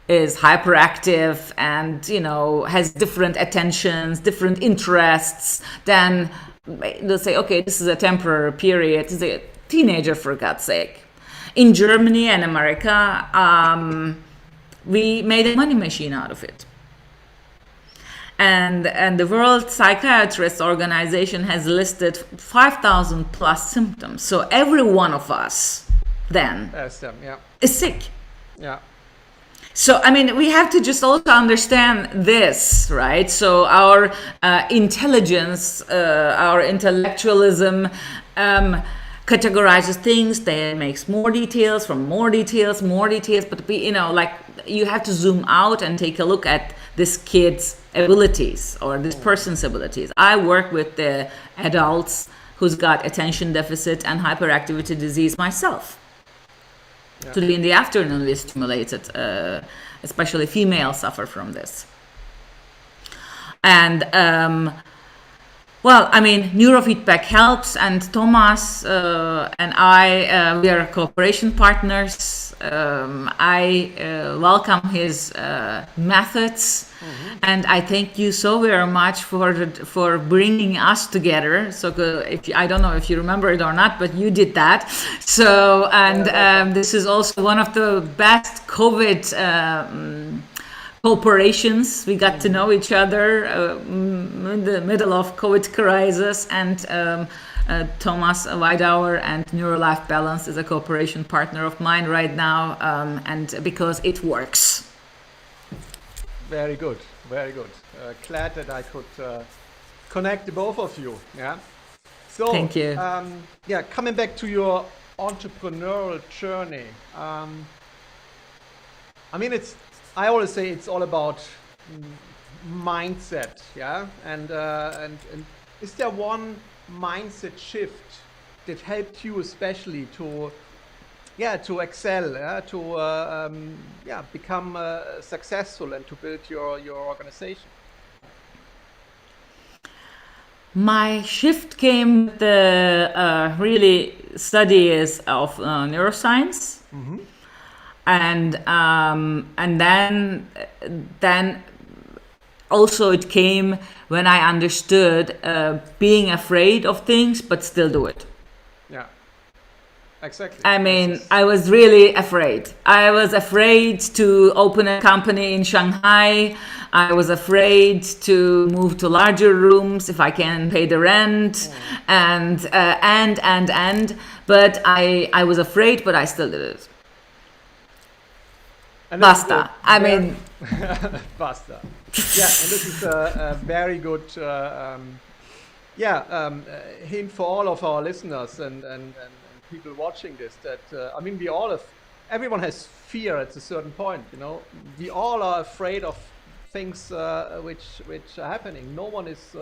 is hyperactive and, has different attentions, different interests, then they'll say, okay, this is a temporary period. This is a teenager, for God's sake. In Germany and America, we made a money machine out of it. And the World Psychiatrist Organization has listed 5,000 plus symptoms. So every one of us then is sick. Yeah. So, we have to just also understand this, right? So our intelligence, our intellectualism categorizes things, then makes more details, but you have to zoom out and take a look at this kid's abilities or this person's abilities. I work with the adults who's got attention deficit and hyperactivity disease myself. Yeah. Today in the afternoon is stimulated, especially females suffer from this. And neurofeedback helps, and Thomas and I, we are cooperation partners. I welcome his methods, and I thank you so very much for bringing us together. So I don't know if you remember it or not, but you did that. So, and this is also one of the best COVID cooperations. We got to know each other in the middle of COVID crisis, and Thomas Weidauer and NeuroLife Balance is a cooperation partner of mine right now, and because it works. Very good, very good. Glad that I could connect the both of you. Yeah. So thank you. Coming back to your entrepreneurial journey. I always say it's all about mindset, yeah. And is there one mindset shift that helped you especially to excel, to become successful and to build your organization? My shift came with the really studies of neuroscience. Mm-hmm. And then also it came when I understood being afraid of things but still do it. Yeah, exactly. I was really afraid. I was afraid to open a company in Shanghai. I was afraid to move to larger rooms if I can pay the rent, and but I was afraid, but I still did it. Basta. Basta. Yeah, and this is a very good hint for all of our listeners and people watching this. That everyone has fear at a certain point. We all are afraid of things which are happening. No one is.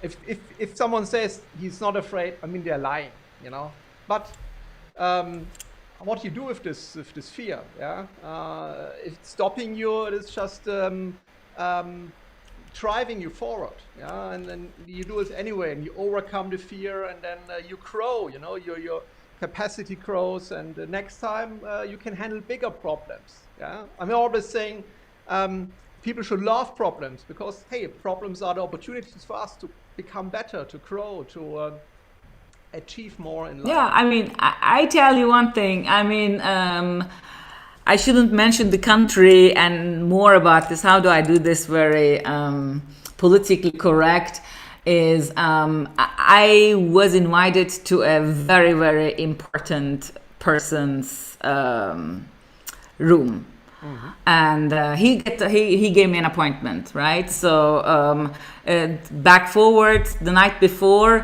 If someone says he's not afraid, they're lying. But. What you do with this fear, yeah? If it's stopping you, it is just driving you forward, yeah? And then you do it anyway, and you overcome the fear, and then you grow. Your capacity grows, and the next time you can handle bigger problems. Yeah, I'm always saying people should love problems because problems are the opportunities for us to become better, to grow, to achieve more in life. Yeah, I tell you one thing. I shouldn't mention the country and more about this. How do I do this very politically correct? Is I was invited to a very, very important person's room. Mm-hmm. And he gave me an appointment, right? So back forward, the night before,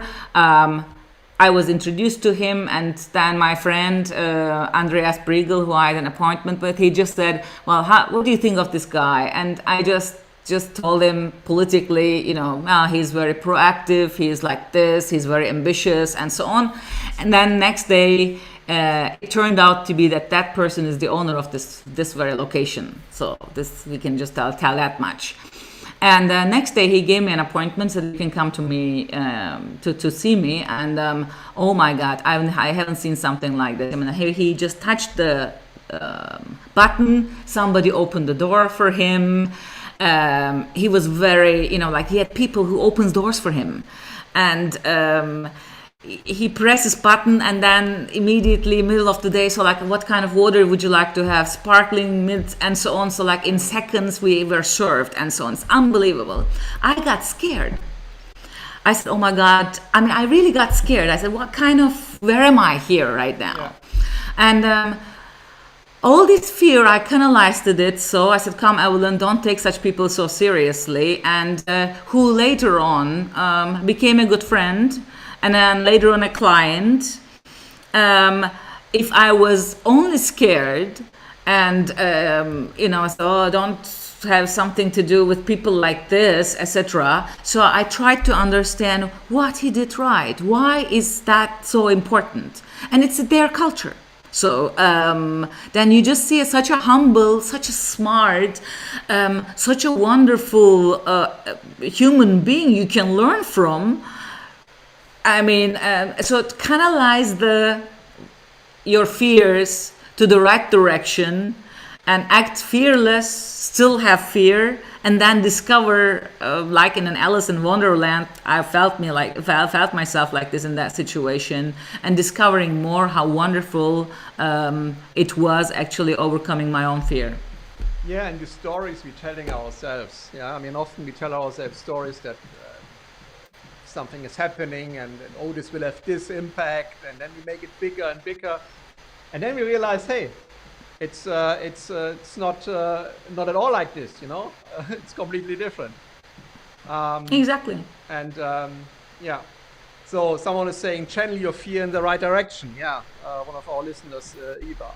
I was introduced to him, and then my friend Andreas Briegel, who I had an appointment with, he just said, well, what do you think of this guy? And I just told him politically, he's very proactive, he's like this, he's very ambitious, and so on. And then next day, it turned out to be that person is the owner of this very location. So this, we can just tell that much. And next day he gave me an appointment so that he can come to me to see me. And oh my God, I haven't seen something like this. He just touched the button. Somebody opened the door for him. He was very, like he had people who opens doors for him. And he presses button, and then immediately middle of the day, so like, what kind of water would you like to have, sparkling, mint, and so on. So like in seconds we were served, and so on. It's unbelievable. I got scared. I said, oh my God. I mean, I really got scared. I said, where am I here right now? Yeah. And all this fear, I canalized it. So I said, come, Eveline, don't take such people so seriously. And who later on became a good friend, and then later on a client. If I was only scared and, so don't have something to do with people like this, etc. So I tried to understand what he did right. Why is that so important? And it's their culture. So then you just see such a humble, such a smart, such a wonderful human being you can learn from. I mean, so canalize your fears to the right direction and act fearless, still have fear, and then discover, like in an Alice in Wonderland, I felt myself like this in that situation, and discovering more how wonderful it was actually overcoming my own fear. Yeah, and the stories we're telling ourselves. Yeah, I mean, often we tell ourselves stories that something is happening, and oh, this will have this impact, and then we make it bigger and bigger, and then we realize, hey, it's not at all like this, it's completely different. Exactly. And yeah, so someone is saying channel your fear in the right direction. Yeah, one of our listeners, Eva.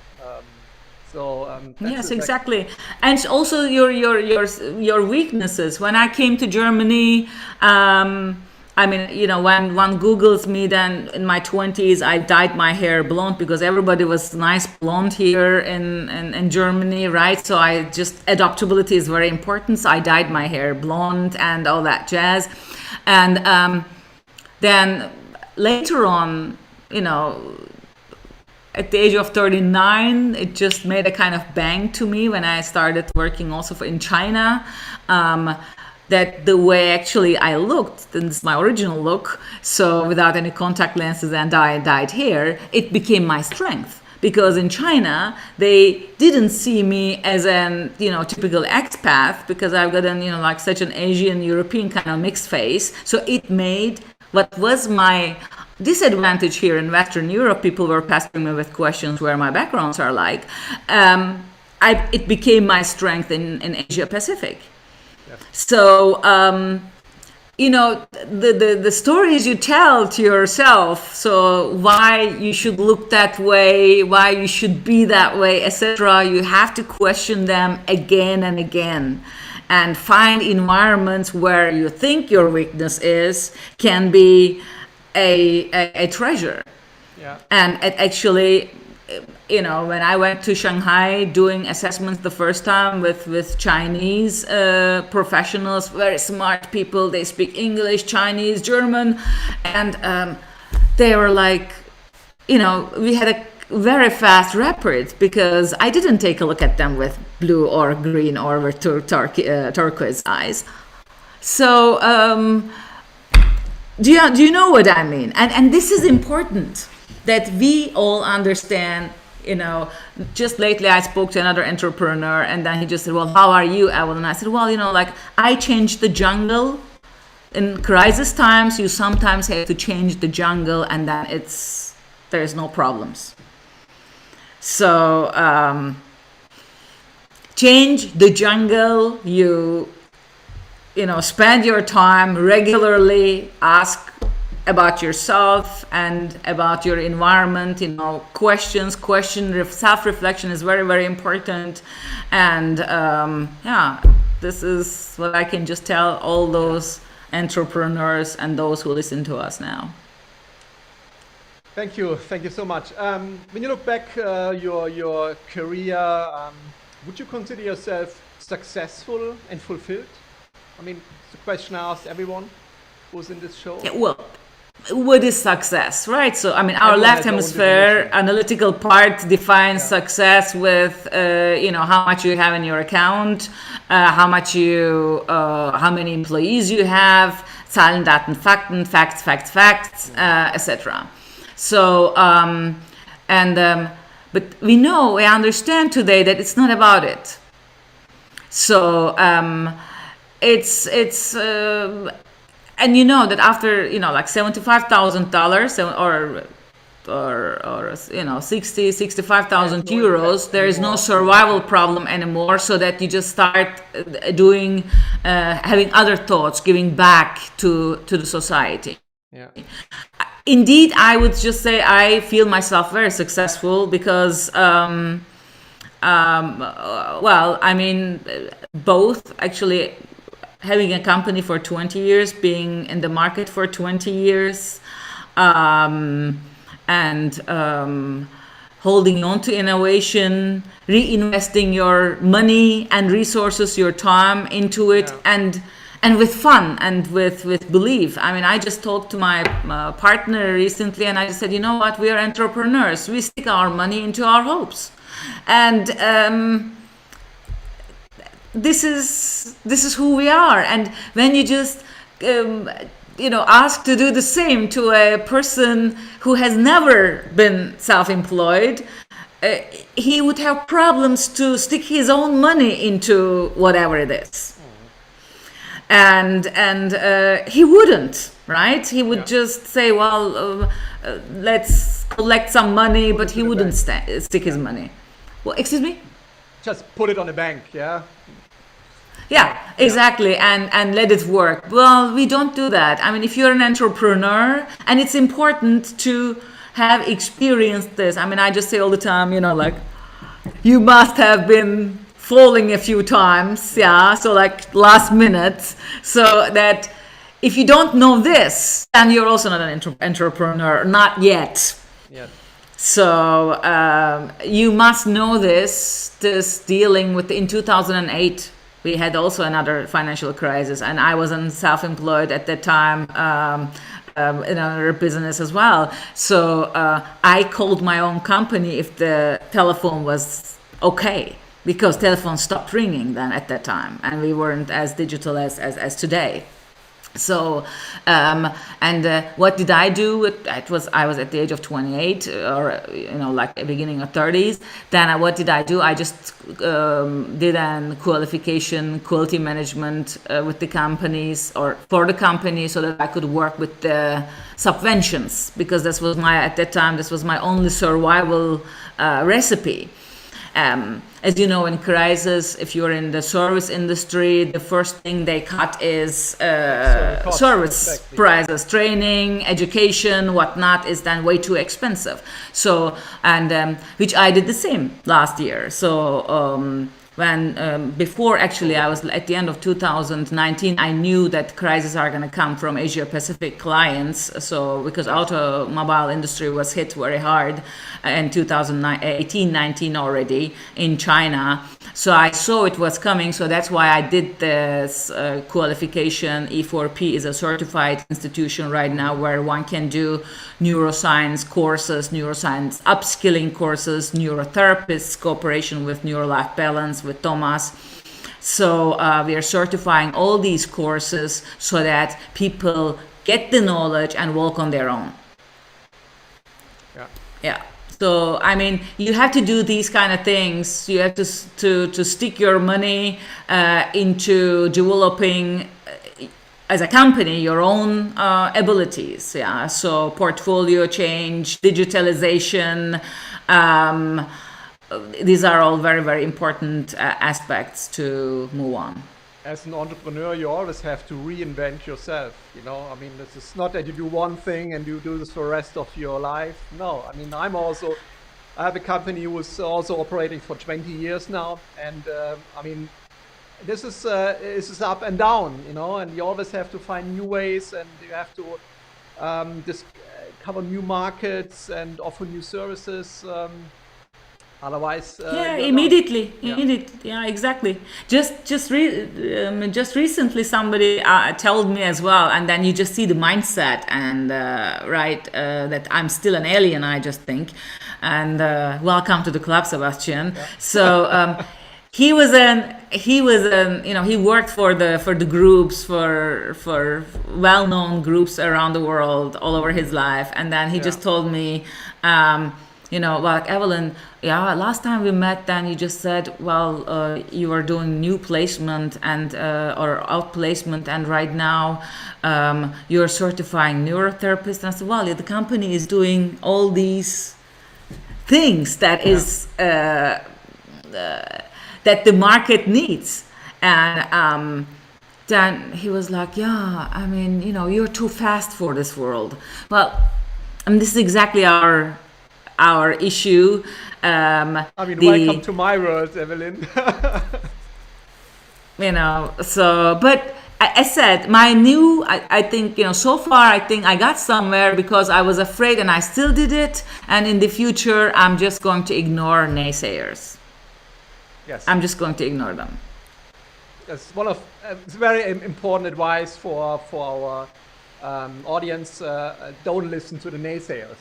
Yes, exactly. And also your weaknesses. When I came to Germany, I mean, when one Googles me, then in my 20s, I dyed my hair blonde because everybody was nice blonde here in Germany, right? So adaptability is very important. So I dyed my hair blonde and all that jazz. And then later on, at the age of 39, it just made a kind of bang to me when I started working also in China. That the way actually I looked, this is my original look, so without any contact lenses and dyed hair, it became my strength. Because in China, they didn't see me as an, typical expat, because I've got like such an Asian European kind of mixed face. So it made what was my disadvantage here in Western Europe, people were pestering me with questions where my backgrounds are like, it became my strength in Asia Pacific. So, the stories you tell to yourself, so why you should look that way, why you should be that way, etc., you have to question them again and again, and find environments where you think your weakness can be a treasure. Yeah. And it actually, when I went to Shanghai doing assessments the first time with Chinese professionals, very smart people, they speak English, Chinese, German, and they were like, we had a very fast rapid because I didn't take a look at them with blue or green or with turquoise eyes. So do you know what I mean? And this is important, that we all understand. Just lately I spoke to another entrepreneur, and then he just said, well, how are you, Eveline? And I said, well, like I changed the jungle. In crisis times, you sometimes have to change the jungle, and then there's no problems. So change the jungle. You spend your time regularly, ask about yourself and about your environment, self-reflection is very, very important. And this is what I can just tell all those entrepreneurs and those who listen to us now. Thank you so much. When you look back your career, would you consider yourself successful and fulfilled? I mean, it's a question I asked everyone who's in this show. Yeah, well, what is success, right? So, I mean, our Everyone left has their own hemisphere definition. analytical part defines success with, how much you have in your account, how many employees you have, Zahlen, Daten, Fakten, facts, etc. So, but we understand today that it's not about it. So, it's and you know that after like $75,000 or 65,000 euros, there is no survival problem anymore, so that you just start doing having other thoughts, giving back to the society. Yeah. Indeed, I would just say I feel myself very successful because well, I mean, both actually, having a company for 20 years, being in the market for 20 years, and holding on to innovation, reinvesting your money and resources, your time into it, and with fun and with belief. I mean, I just talked to my partner recently, and I just said, you know what, we are entrepreneurs. We stick our money into our hopes. And this is who we are. And when you just ask to do the same to a person who has never been self-employed, he would have problems to stick his own money into whatever it is. And he wouldn't, right? He would just say, well, let's collect some money, but he wouldn't stick his money. Well, excuse me? Just put it on a bank, yeah? Yeah, exactly, and let it work. Well, we don't do that. I mean, if you're an entrepreneur, and it's important to have experienced this. I mean, I just say all the time, like, you must have been falling a few times, yeah, so like last minute, so that if you don't know this, then you're also not an entrepreneur, not yet. Yeah. So you must know this dealing with, in 2008, we had also another financial crisis, and I wasn't self-employed at that time, in another business as well. So I called my own company if the telephone was okay, because telephones stopped ringing then at that time, and we weren't as digital as today. So, what did I do? I was at the age of 28, or like beginning of 30s. Then what did I do? I just did an quality management with the companies, or for the company, so that I could work with the subventions, because this was at that time this was my only survival recipe. As you know, in crisis, if you're in the service industry, the first thing they cut is service prices, training, education, whatnot is then way too expensive. So, and which I did the same last year. So before actually I was at the end of 2019, I knew that crises are going to come from Asia Pacific clients. So because automobile industry was hit very hard in 2018-19 already in China. So I saw it was coming. So that's why I did this qualification. E4P is a certified institution right now where one can do neuroscience courses, neuroscience upskilling courses, neurotherapists, cooperation with Neurolife Balance with Thomas. So we are certifying all these courses so that people get the knowledge and walk on their own. Yeah. So, I mean, you have to do these kind of things. You have to stick your money into developing, as a company, your own abilities. Yeah. So, portfolio change, digitalization. These are all very, very important aspects to move on. As an entrepreneur, you always have to reinvent yourself. I mean, this is not that you do one thing and you do this for the rest of your life. No, I mean, I have a company who is also operating for 20 years now, and I mean, this is up and down, and you always have to find new ways, and you have to discover new markets and offer new services. Otherwise, Yeah, you're immediately, Yeah. yeah, exactly. Just recently, somebody told me as well, and then you just see the mindset, and that I'm still an alien, I just think. And welcome to the club, Sebastian. So he worked for the groups, for well-known groups around the world, all over his life, and then he just told me. Like, Eveline, yeah, last time we met, then you just said, well, you are doing new placement and or outplacement, and right now you're certifying neurotherapist. And I said, well, yeah, the company is doing all these things that is that the market needs. And then he was like, yeah, I mean, you're too fast for this world. Well, and this is exactly our issue. Welcome to my world, Eveline. But I said, I think, so far, I think I got somewhere because I was afraid and I still did it. And in the future, I'm just going to ignore naysayers. Yes. I'm just going to ignore them. That's it's very important advice for our audience. Don't listen to the naysayers.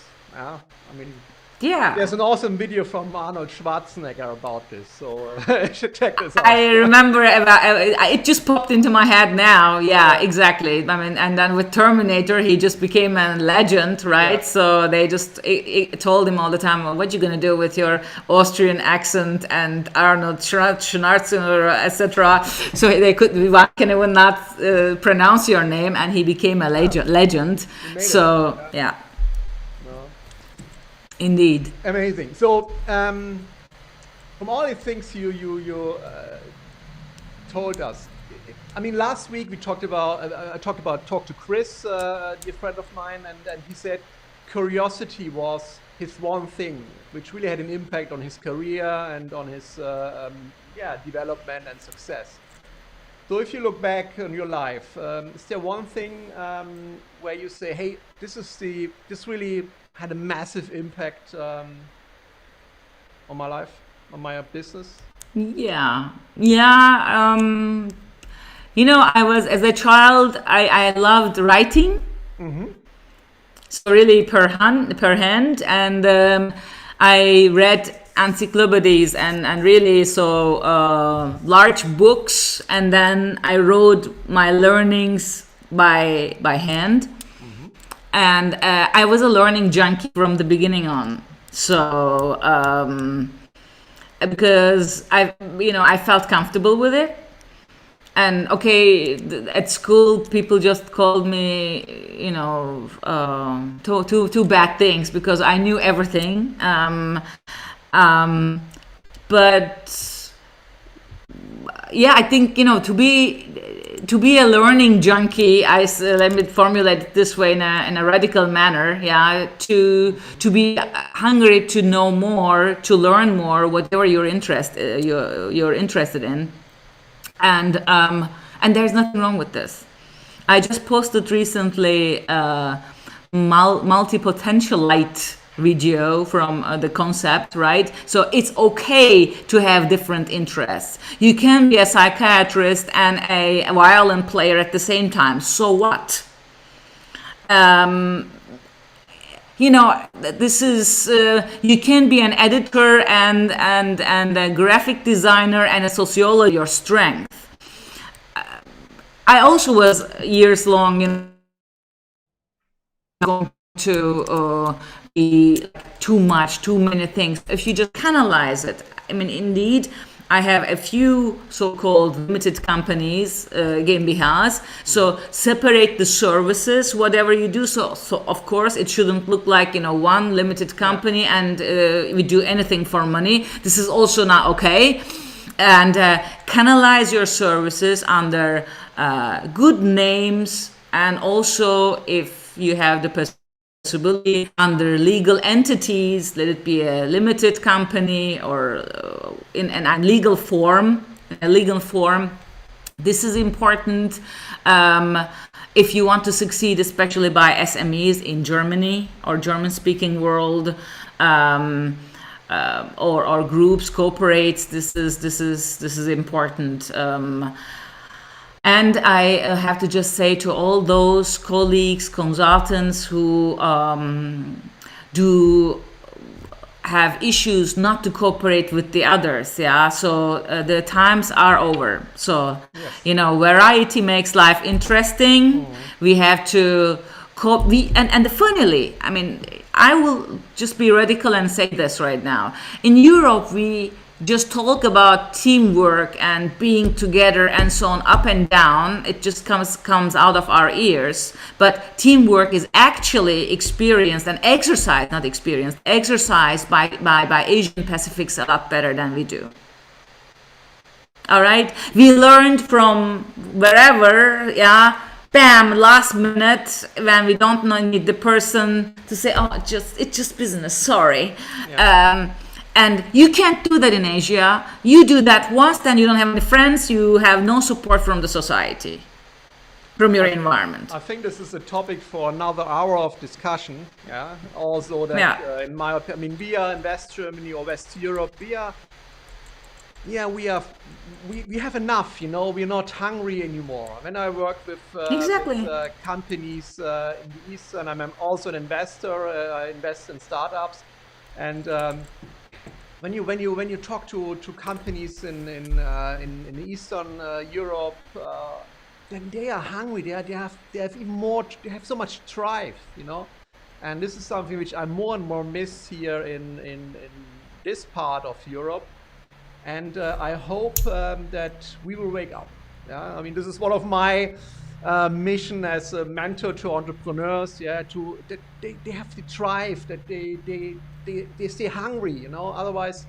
Yeah. There's an awesome video from Arnold Schwarzenegger about this, so you should check this out. I remember it just popped into my head now. Yeah, exactly. And then with Terminator, he just became a legend, right? Yeah. So they just told him all the time, well, what you gonna do with your Austrian accent and Arnold Schwarzenegger, etc. So why can I not pronounce your name? And he became a legend. So yeah. Indeed. Amazing. So, from all the things you told us, last week we talked about Talk to Chris, a dear friend of mine, and he said curiosity was his one thing, which really had an impact on his career and on his development and success. So, if you look back on your life, is there one thing where you say, hey, this really had a massive impact on my life, on my business? Yeah. I was, as a child, I loved writing. Mm-hmm. So really per hand, and I read encyclopedias and really large books, and then I wrote my learnings by hand. And I was a learning junkie from the beginning on. So because I felt comfortable with it. And at school, people just called me, two bad things because I knew everything. But yeah, I think, to be a learning junkie, let me formulate it this way in a radical manner. Yeah, to be hungry to know more, to learn more, whatever you're interested in, and there's nothing wrong with this. I just posted recently multi-potentialite video from the concept, right? So it's okay to have different interests. You can be a psychiatrist and a violin player at the same time. So what? This is you can be an editor and a graphic designer and a sociologist. Your strength. I also was years long going to be too many things. If you just canalize it, indeed, I have a few so-called limited companies, GmbHs. So separate the services, whatever you do. So of course, it shouldn't look like one limited company and we do anything for money. This is also not okay. And canalize your services under good names, and also if you have the possibility under legal entities, let it be a limited company or in a legal form. This is important if you want to succeed, especially by SMEs in Germany or German-speaking world. or groups, cooperates. This is important. And I have to just say to all those colleagues, consultants who do have issues not to cooperate with the others, yeah, so the times are over. So yes. Variety makes life interesting. We have to and funnily, I mean, I will just be radical and say this right now. In Europe, we just talk about teamwork and being together and so on, up and down. It just comes out of our ears. But teamwork is actually experienced and exercised, not experienced, exercised by Asian Pacifics a lot better than we do. All right? We learned from wherever, yeah, bam, last minute, when we don't need the person to say, oh, it's just business, sorry. Yeah. And you can't do that in Asia. You do that once, then you don't have any friends, you have no support from the society, from your environment. I think this is a topic for another hour of discussion. Yeah. Also, that in my opinion, I mean, we are in West Germany or West Europe. We have enough. We're not hungry anymore. When I work with companies in the East, and I'm also an investor. I invest in startups, and when you talk to companies in Eastern Europe, then they are hungry. They have even more. They have so much drive, and this is something which I more and more miss here in this part of Europe. And I hope that we will wake up. Yeah, I mean, this is one of my mission as a mentor to entrepreneurs. Yeah, that they have the drive, that they stay hungry. Otherwise,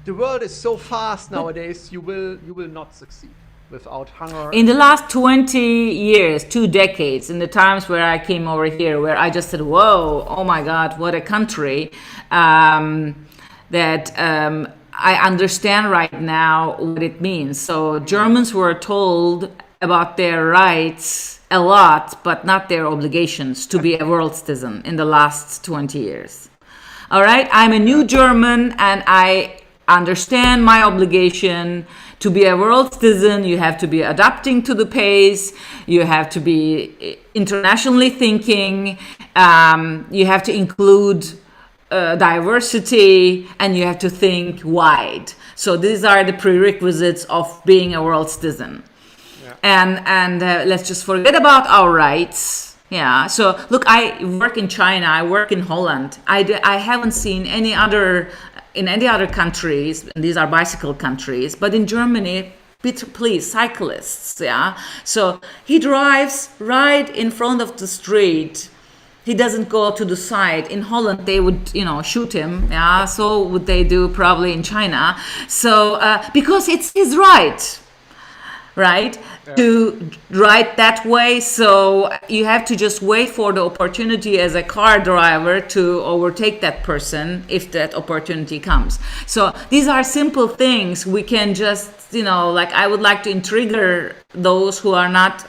the world is so fast nowadays. You will not succeed without hunger. In the last 20 years, 2 decades, in the times where I came over here, where I just said, "Whoa, oh my God, what a country!" I understand right now what it means. So Germans were told about their rights a lot, but not their obligations to be a world citizen in the last 20 years. All right, I'm a new German and I understand my obligation to be a world citizen. You have to be adapting to the pace. You have to be internationally thinking. You have to include diversity, and you have to think wide. So these are the prerequisites of being a world citizen. Yeah. And let's just forget about our rights. Yeah. So look, I work in China. I work in Holland. I haven't seen any other countries. And these are bicycle countries, but in Germany, please, cyclists. Yeah. So he drives right in front of the street. He doesn't go to the side. In Holland, they would, shoot him. Yeah, so would they do probably in China. So because it's his right, to ride that way. So you have to just wait for the opportunity as a car driver to overtake that person if that opportunity comes. So these are simple things we can just, I would like to trigger those who are not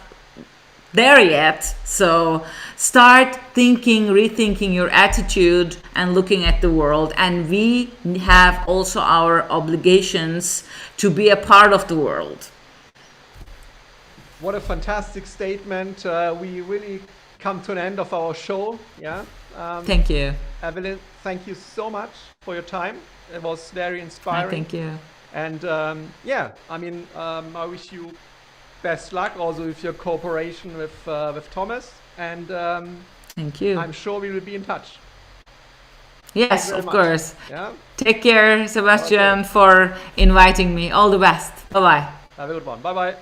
there yet. So start thinking, rethinking your attitude and looking at the world. And we have also our obligations to be a part of the world. What a fantastic statement. We really come to an end of our show. Yeah. Thank you. Eveline, thank you so much for your time. It was very inspiring. Thank you. And I wish you best luck also with your cooperation with Thomas, and thank you. I'm sure we will be in touch. Yes, of course. Yeah. Take care, Sebastian, for inviting me. All the best. Bye-bye. Have a good one. Bye-bye.